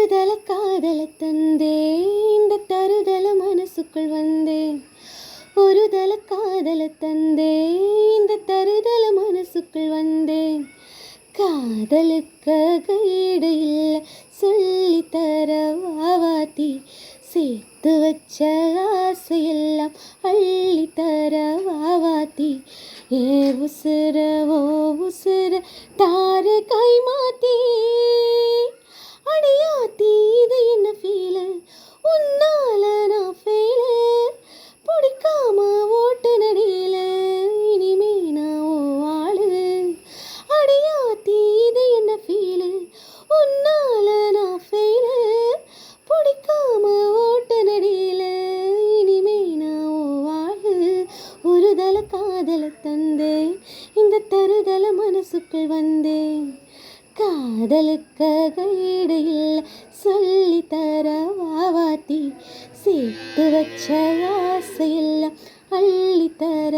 ஒருதல காதல தந்தேன், இந்த தருதல மனசுக்குள் வந்தேன். ஒருதல காதல தந்தேன், இந்த தருதல மனசுக்குள் வந்தேன். காதலுக்காக ஈடு இல்ல சொல்லித்தர வாவாத்தி, சேர்த்து வச்ச ஆசையெல்லாம் அள்ளித்தர வாவாத்தி. ஏ உசுர ஓ உசுர தார கை மாத்தி, அடியாத்தி இது என்ன ஃபீலு, உன்னால நான் ஃபெயிலு, பிடிக்காம ஓட்டு நடியில இனிமே நான் ஓ ஆளு. அடியாத்தி இது என்ன ஃபீலு, உன்னால நான் ஃபெயிலு, பிடிக்காம ஓட்டு நடியில இனிமே நான் ஓ ஆளு. ஒருதல காதல தந்தேன், இந்த தருதல மனசுக்குள் வந்தேன். காதலுக்காக ஈடு இல்ல சொல்லித்தர வாவாத்தி, சேர்த்து வச்ச ஆசையெல்லாம் அள்ளித்தர